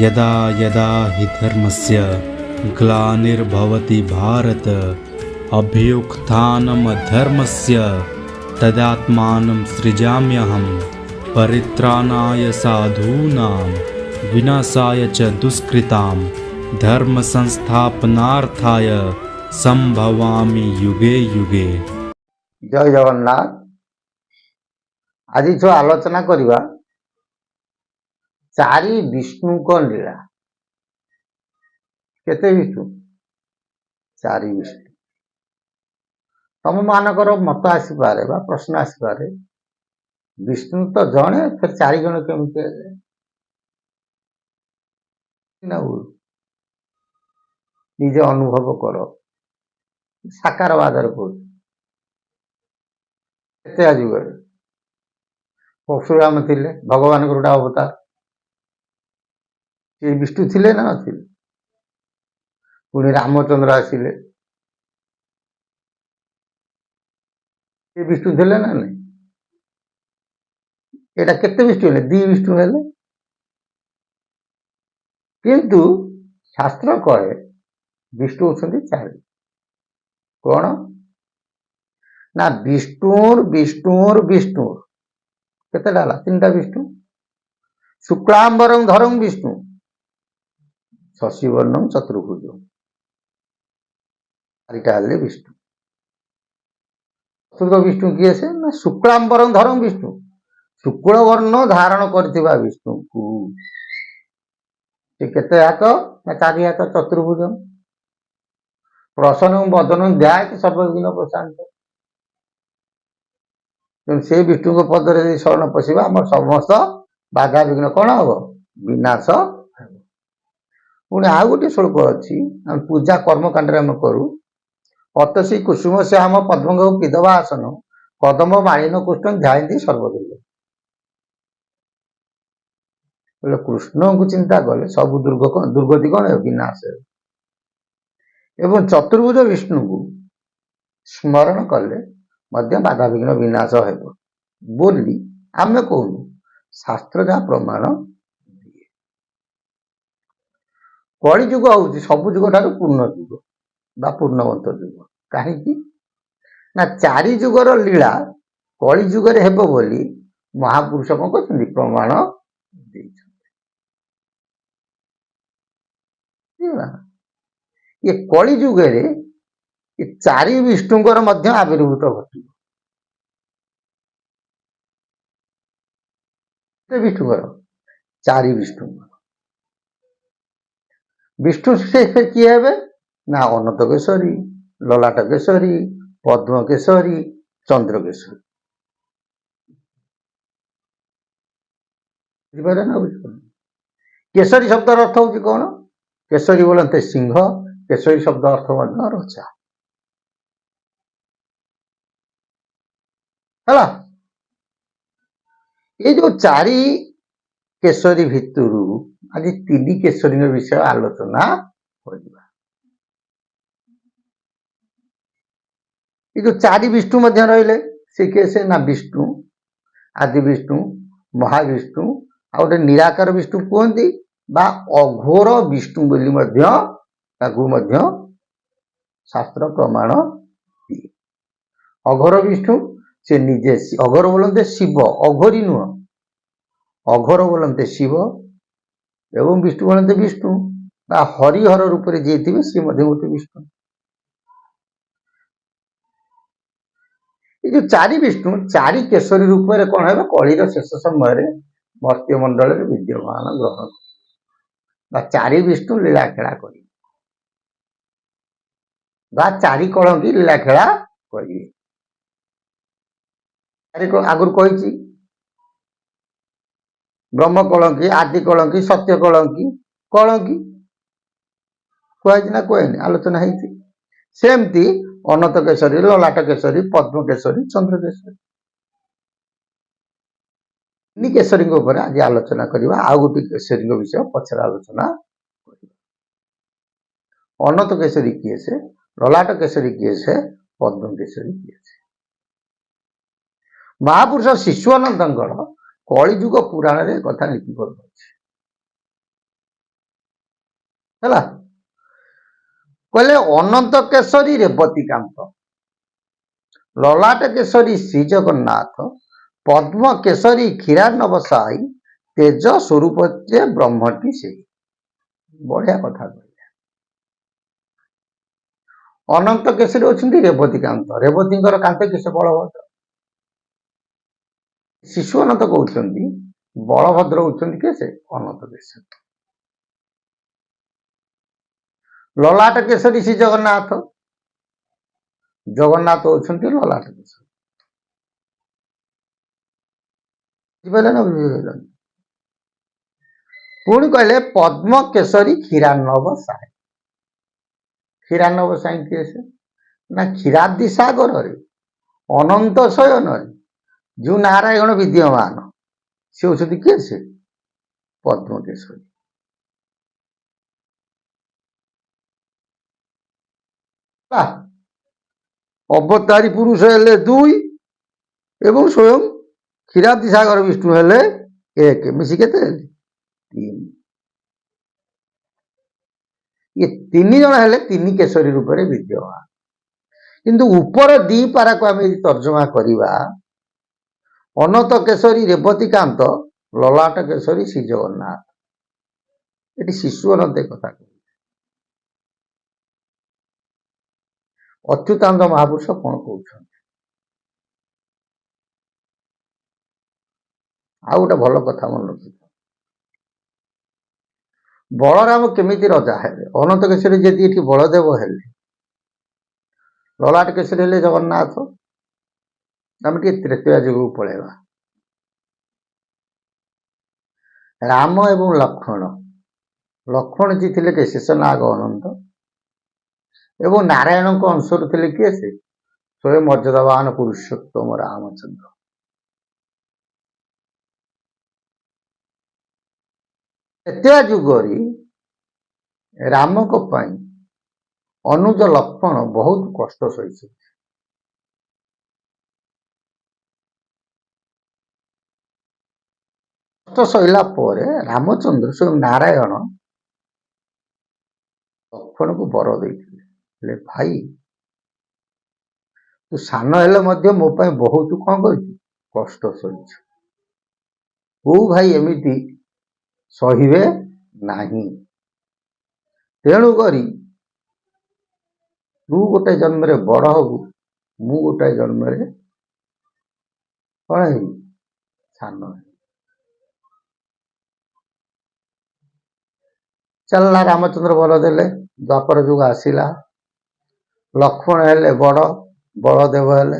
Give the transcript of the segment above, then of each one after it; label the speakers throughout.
Speaker 1: यदा यदा हि धर्मस्य ग्लानिर्भवति भारत अभ्युत्थानमधर्मस्य तदात्मानं सृजाम्यहं परित्राणाय साधूनां विनाशाय च दुष्कृतां धर्म संस्थापनार्थाय संभवामि युगे युगे।
Speaker 2: जय जगन्नाथ। आज जो आलोचना करवा चारि विष्णु को लीला। केते विष्णु? चारि विष्णु। तुम मानकर मत आसीपारे बा प्रश्न आसीपारे विष्णु तो जड़े फिर चारि जन केमती निजे अनुभव कर साकारवादर कह जुगे परशुराम थिले भगवान गोटे अवतार ये विष्णु थिले ना नथिले पुणी रामचंद्र आसिले ये विष्णु थिले ना नहीं एटा केते विष्णु हेले दी विष्णु हेले किंतु शास्त्र कहे विष्णु होछन्ति चारि कोन ना विष्णुर विष्णुर विष्णुर केते डाला तीनटा विष्णु शुक्लांबरं धरं विष्णु शशिवर्णं चतुर्भुज चारिटा हेले विष्णु चतुर्थ विष्णु किए से ना शुक्लांबरं धरं विष्णु शुक्ल वर्ण धारण करथिबा विष्णु को केते हाथ ना चारि हाथ चतुर्भुज प्रसन्न वदन ध्यात सर्वज्ञ प्रशांत से विष्णु को पदरे शरण पशिबा आम समस्त बाधा विघ्न कौन हम विनाश पुणी आ गोटे श्लोक अच्छी पूजा कर्मकांड आम करूँ अतसी कुसुम श्याम पद्मंग पिदवा आसन कदम मालिन कृष्ण ध्यायती सर्वदुर्ग बोले कृष्ण को चिंता कले सब दुर्गति कौन है विनाश एवं चतुर्भुज विष्णु को स्मरण कले बाधा विघ्न विनाश हो बोली आम कहूँ शास्त्र जहाँ प्रमाण दिए कली जुग हूँ सब जुग ठार पूर्ण जुग बा पूर्णवंत जुग कहीं ना चारि जुगर लीला कली जुगरे हेब बोली महापुरुष कौन कहते प्रमाण ये कली जुगरे ये चारि विष्णुଙ୍କର ମଧ୍ୟ आविर्भूत घटिବ विष्णुଙ୍କର चारि विष्णुଙ୍କର विष्णु से किए हेबे ना अनंत केशरी ललाट केशरी पद्म केशरी चंद्र केशरी केशरी शब्द अर्थ हूँ कौन केशरी बोलते सिंह केशरी शब्द अर्थ रचा है ये जो चारि केशरी भितर आज तीन केशरी विषय आलोचना करिबा ये जो चारि विष्णु मध्य रहिले से कैसे ना विष्णु आदि विष्णु महाविष्णु आ गोटे निराकार विष्णु कहते बा अघोर विष्णु बोली मध्य शास्त्र प्रमाण दिए अघोर विष्णु से निजे अघोर बोलते शिव अघोरी नुह अघोर बोलते शिव एवं विष्णु बोलते विष्णु बा हरिहर रूप से जी थे सी गोटे विष्णु ये जो चारि विष्णु चारि केशरी रूप में कौन है कलिर शेष समय मर्त्य मंडल विद्यमान ग्रहण चारि विष्णु लीला खेला कर चारि कलंकी लीला खेला करेंगे आगुरी कही ब्रह्म कलंकी आदि कलंकी सत्य कलंकी कलंकी कहुई ना कहे आलोचना होती सेमती अनंत केशरी ललाट केशरी पद्म केशरी चंद्र केशरी तीन केशरी आज आलोचना करवा आ गोटे केशरी विषय पचर आलोचना अनंत केशरी किए से ललाट केशरी किए से पद्म केशरी किए से महापुरुष शिशुआनंद कलिजुग पुराण रे कथा लिपिबद्ध अछि ହେଲା। କହିଲେ ଅନନ୍ତ କେଶରୀ ରେବତୀକାନ୍ତ, ଲଲାଟ କେଶରୀ ଶ୍ରୀ ଜଗନ୍ନାଥ, ପଦ୍ମ କେଶରୀ କ୍ଷୀରାର୍ଣ୍ଣବ ସାଇ, ତେଜ ସ୍ୱରୂପ ଯେ ବ୍ରହ୍ମଟି ସେଇ। ବଢିଆ କଥା କହିଲେ। ଅନନ୍ତ କେଶରୀ ଅଛନ୍ତି ରେବତୀକାନ୍ତ, ରେବତୀଙ୍କର କାନ୍ତ କିସ ବଳଭଦ୍ର। ଶିଶୁ ଅନନ୍ତ କହୁଛନ୍ତି, ବଳଭଦ୍ର ହଉଛନ୍ତି କିଏ ସେ ଅନନ୍ତ କେଶରୀ। ଲଲାଟ କେଶରୀ ଶ୍ରୀ ଜଗନ୍ନାଥ, ଜଗନ୍ନାଥ ହଉଛନ୍ତି ଲଲାଟ କେଶରୀ। ବୁଝିପାରିଲେ ନା ବୁଝିପାରିଲେନି? ପୁଣି କହିଲେ ପଦ୍ମ କେଶରୀ କ୍ଷୀରାର୍ଣ୍ଣବ ସାଇ। କ୍ଷୀରାର୍ଣ୍ଣବ ସାଇ କିଏ ସେ? ନା କ୍ଷୀରାବ୍ଦି ସାଗରରେ ଅନନ୍ତ ଶୟନରେ ଯୋଉ ନାରାୟଣ ବିଦ୍ୟମାନ, ସେ ହଉଛନ୍ତି କିଏ ସେ? ପଦ୍ମ କେଶରୀ। ଅବତାରୀ ପୁରୁଷ ହେଲେ 2 ଏବଂ ସ୍ୱୟଂ କ୍ଷୀରାବ୍ଦି ସାଗର ବିଷ୍ଣୁ ହେଲେ 1, ମିଶି କେତେ ହେଲେ 3। ये 3 ଜଣ ହେଲେ 3 କେଶରୀ ରୂପରେ ବିଦ୍ୟମାନ। କିନ୍ତୁ ଉପର 2 ପାରାକୁ ଆମେ ତର୍ଜମା କରିବା, ଅନନ୍ତ କେଶରୀ ରେବତୀକାନ୍ତ, ଲଲାଟ କେଶରୀ ଶ୍ରୀ ଜଗନ୍ନାଥ। ଏଠି ଶିଶୁ ଅନନ୍ତ କଥା କହିଲେ। ଅଚ୍ୟୁତାନନ୍ଦ ମହାପୁରୁଷ କଣ କହୁଛନ୍ତି? ଆଉ ଗୋଟେ ଭଲ କଥା ମନେ ରଖିଥ, ବଳରାମ କେମିତି ରଜା ହେଲେ? ଅନନ୍ତ କେଶରୀ ଯଦି ଏଠି ବଳଦେବ ହେଲେ, ଲଲାଟ କେଶରୀ ହେଲେ ଜଗନ୍ନାଥ। ଆମେ ଟିକେ ତ୍ରେତୟା ଯୁଗକୁ ପଳେଇବା। ରାମ ଏବଂ ଲକ୍ଷ୍ମଣ, ଲକ୍ଷ୍ମଣ ଯିଏ ଥିଲେ କିଏ? ଶେଷନାଗ ଅନନ୍ତ। ଏବଂ ନାରାୟଣଙ୍କ ଅଂଶରୁ ଥିଲେ କିଏ ସେ? ସ୍ୱୟଂ ମର୍ଯ୍ୟାଦାବାନ ପୁରୁଷୋତ୍ତମ ରାମଚନ୍ଦ୍ର। ତ୍ରେତୟା ଯୁଗରେ ରାମଙ୍କ ପାଇଁ ଅନୁଜ ଲକ୍ଷ୍ମଣ ବହୁତ କଷ୍ଟ ସହିଛନ୍ତି। କଷ୍ଟ ସହିଲା ପରେ ରାମଚନ୍ଦ୍ର ସ୍ୱୟଂ ନାରାୟଣ ଲକ୍ଷ୍ମଣକୁ ବର ଦେଇଥିଲେ, ହେଲେ ଭାଇ ତୁ ସାନ ହେଲେ ମଧ୍ୟ ମୋ ପାଇଁ ବହୁତ କଣ କରିଛୁ? କଷ୍ଟ ସହିଛୁ। କୋଉ ଭାଇ ଏମିତି ସହିବେ ନାହିଁ। ତେଣୁ କରି ତୁ ଗୋଟେ ଜନ୍ମରେ ବଡ ହବୁ, ମୁଁ ଗୋଟେ ଜନ୍ମରେ କଣ ହେବି? ସାନ ହେବି। ଚାଲିଲା, ରାମଚନ୍ଦ୍ର ବର ଦେଲେ, ଦ୍ୱାପର ଯୁଗ ଆସିଲା, ଲକ୍ଷ୍ମଣ ହେଲେ ବଡ, ବଳଦେବ ହେଲେ,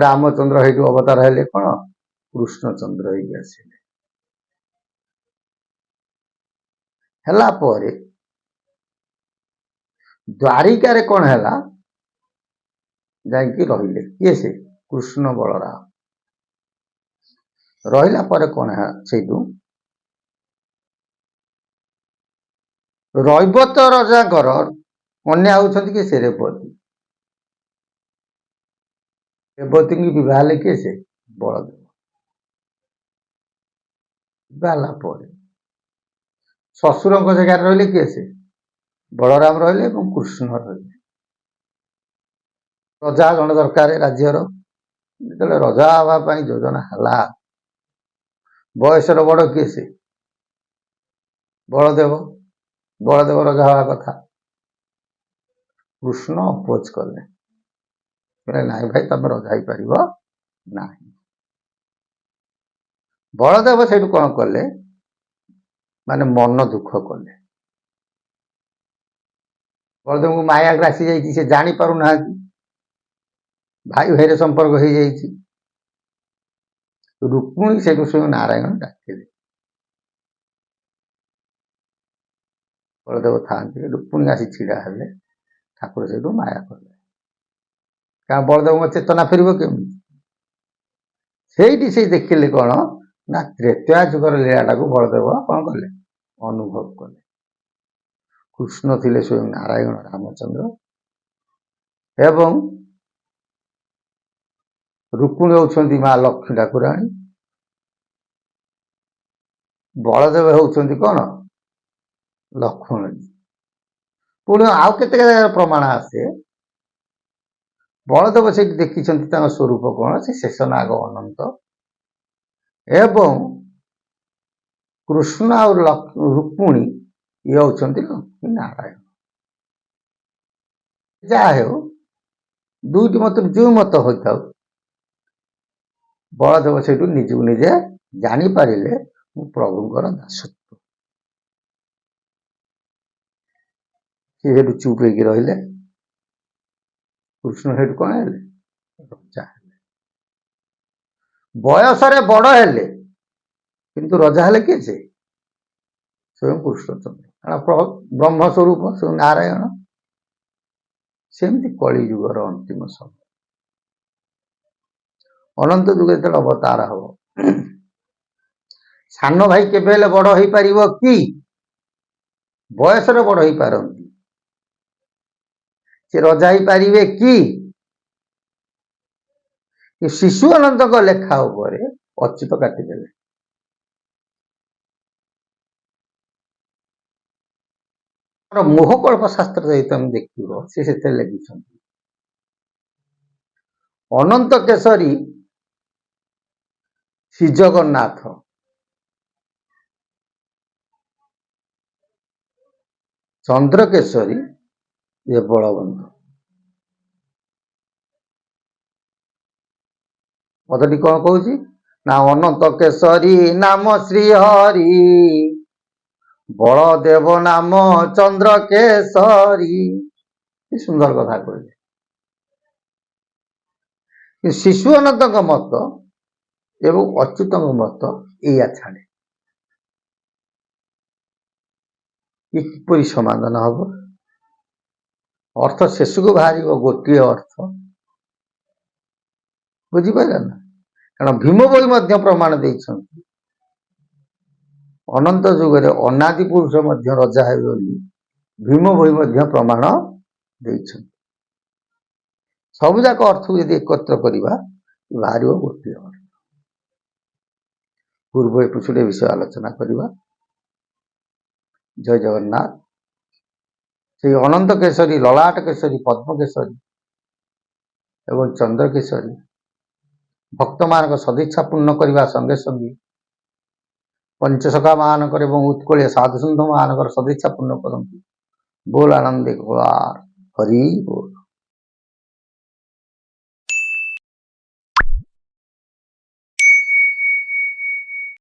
Speaker 2: ରାମଚନ୍ଦ୍ର ହେଇକି ଅବତାର ହେଲେ କଣ? କୃଷ୍ଣଚନ୍ଦ୍ର ହେଇକି ଆସିଲେ। ହେଲା ପରେ ଦ୍ୱାରିକାରେ କଣ ହେଲା? ଯାଇକି ରହିଲେ, କିଏ ସେ? କୃଷ୍ଣ ବଳରାମ। ରହିଲା ପରେ କଣ ହେଲା? ସେଇଠୁ ରୈବତ ରଜାଙ୍କର କନ୍ୟା ହଉଛନ୍ତି କିଏ? ସେ ରେବତୀ। ରେବତୀଙ୍କୁ ବିବାହ ହେଲେ କିଏ ସେ? ବଳଦେବ। ବିବାହ ହେଲା ପରେ ଶ୍ୱଶୁରଙ୍କ ଜାଗାରେ ରହିଲେ କିଏ ସେ? ବଳରାମ ରହିଲେ ଏବଂ କୃଷ୍ଣ ରହିଲେ। ରଜା ଜଣେ ଦରକାର ରାଜ୍ୟର। ଯେତେବେଳେ ରଜା ହେବା ପାଇଁ ଯୋଜନା ହେଲା, ବୟସର ବଡ କିଏ ସେ? ବଳଦେବ। ବଳଦେବ ରଜା ହେବା କଥା। କୃଷ୍ଣ ଅପୋଜ କଲେ, ନାଇଁ ଭାଇ ତମେ ରଜା ହେଇପାରିବ ନାହିଁ। ବଳଦେବ ସେଇଠୁ କଣ କଲେ? ମାନେ ମନ ଦୁଃଖ କଲେ। ବଳଦେବଙ୍କୁ ମାୟା ଗ୍ରାସି ଯାଇଛି, ସେ ଜାଣି ପାରୁନାହାନ୍ତି, ଭାଇ ଭାଇରେ ସମ୍ପର୍କ ହେଇଯାଇଛି। ରୁକ୍ମିଣୀ ସେଇଠୁ ସ୍ୱୟଂ ନାରାୟଣ ଡାକିଲେ। ବଳଦେବ ଥାଆନ୍ତି, ରୁକ୍ମିଣୀ ଆସି ଛିଡା ହେଲେ, ଠାକୁର ସେଇଠୁ ମାୟା କଲେ। କାରଣ ବଳଦେବଙ୍କ ଚେତନା ଫେରିବ କେମିତି? ସେଇଠି ସେ ଦେଖିଲେ କଣ ନା ତ୍ରେତୟା ଯୁଗର ଲୀଳାଟାକୁ ବଳଦେବ କଣ କଲେ? ଅନୁଭବ କଲେ। କୃଷ୍ଣ ଥିଲେ ସ୍ୱୟଂ ନାରାୟଣ ରାମଚନ୍ଦ୍ର ଏବଂ ରୁକ୍ମିଣୀ ହେଉଛନ୍ତି ମା ଲକ୍ଷ୍ମୀ ଠାକୁରାଣୀ। ବଳଦେବ ହେଉଛନ୍ତି କଣ? ଲକ୍ଷ୍ମଣ। ପୁଣି ଆଉ କେତେ ଜାଗାରେ ପ୍ରମାଣ ଆସେ ବଳଦେବ ସେଇଠି ଦେଖିଛନ୍ତି ତାଙ୍କ ସ୍ୱରୂପ କଣ, ସେ ଶେଷନାଗ ଅନନ୍ତ ଏବଂ କୃଷ୍ଣ ଆଉ ରୁକ୍ମିଣୀ ଇଏ ହଉଛନ୍ତି ଲକ୍ଷ୍ମୀ ନାରାୟଣ। ଯାହା ହେଉ ଦୁଇଟି ମତରୁ ଯେଉଁ ମତ ହୋଇଥାଉ, ବଳଦେବ ସେଇଠୁ ନିଜକୁ ନିଜେ ଜାଣିପାରିଲେ ମୁଁ ପ୍ରଭୁଙ୍କର ଦାସତ୍ୱ। ସେ ସେଠୁ ଚୁପ୍ ହେଇକି ରହିଲେ। କୃଷ୍ଣ ସେଠୁ କଣ ହେଲେ, ରଜା ହେଲେ। ବୟସରେ ବଡ ହେଲେ କିନ୍ତୁ ରଜା ହେଲେ କିଏ? ସେ ସ୍ୱୟଂ କୃଷ୍ଣଚନ୍ଦ୍ର, କାରଣ ବ୍ରହ୍ମ ସ୍ୱରୂପ ସ୍ୱୟଂ ନାରାୟଣ। ସେମିତି କଳି ଯୁଗର ଅନ୍ତିମ ସମୟ, ଅନନ୍ତ ଯୁଗ ଯେତେବେଳେ ଅବତାର ହବ, ସାନ ଭାଇ କେବେ ହେଲେ ବଡ ହେଇପାରିବ କି? ବୟସରେ ବଡ ହେଇପାରନ୍ତି, ସେ ରଜା ହେଇପାରିବେ କି? ଶିଶୁ ଅନନ୍ତଙ୍କ ଲେଖା ଉପରେ ଅଚ୍ୟୁତ କାଟିଦେଲେ। ମୋହକଳ୍ପ ଶାସ୍ତ୍ର ଯଦି ତମେ ଦେଖିବ, ସେ ସେଥିରେ ଲେଖିଛନ୍ତି ଅନନ୍ତ କେଶରୀ ଶ୍ରୀ ଜଗନ୍ନାଥ, ଚନ୍ଦ୍ରକେଶରୀ ଇଏ ବଳବନ୍ତ। ପଦଟି କଣ କହୁଛି ନା ଅନନ୍ତ କେଶରୀ ନାମ ଶ୍ରୀ ହରି, ବଳଦେବ ନାମ ଚନ୍ଦ୍ରକେଶରୀ। କି ସୁନ୍ଦର କଥା କହିଲେ। ଶିଶୁ ଅନନ୍ତଙ୍କ ମତ ଏବଂ ଅଚ୍ୟୁତଙ୍କ ମତ ଏଇଆ ଛାଡେ। କିପରି ସମାଧାନ ହବ? ଅର୍ଥ ଶେଷକୁ ବାହାରିବ ଗୋଟିଏ ଅର୍ଥ, ବୁଝିପାରିଲ ନା? କାରଣ ଭୀମ ବହି ମଧ୍ୟ ପ୍ରମାଣ ଦେଇଛନ୍ତି ଅନନ୍ତ ଯୁଗରେ ଅନାଦି ପୁରୁଷ ମଧ୍ୟ ରଜା ହେବେ ବୋଲି ଭୀମ ବହି ମଧ୍ୟ ପ୍ରମାଣ ଦେଇଛନ୍ତି। ସବୁ ଯାକ ଅର୍ଥକୁ ଯଦି ଏକତ୍ର କରିବା ବାହାରିବ ଗୋଟିଏ ଅର୍ଥ। ପୂର୍ବ ଏପିସୋଡ୍ ବିଷୟ ଆଲୋଚନା କରିବା। ଜୟ ଜଗନ୍ନାଥ। ସେଇ ଅନନ୍ତ କେଶରୀ, ଲଳାଟ କେଶରୀ, ପଦ୍ମ କେଶରୀ ଏବଂ ଚନ୍ଦ୍ରକେଶରୀ ଭକ୍ତମାନଙ୍କ ସଦିଚ୍ଛା ପୂର୍ଣ୍ଣ କରିବା ସଙ୍ଗେ ସଙ୍ଗେ ପଞ୍ଚସଖା ମାନଙ୍କର ଏବଂ ଉତ୍କଳୀୟ ସାଧୁସନ୍ଥ ମାନଙ୍କର ସଦିଚ୍ଛା ପୂର୍ଣ୍ଣ କରନ୍ତି। ବୋଲ ଆନନ୍ଦେ ଗୋଳାର ହରି ବୋଲ।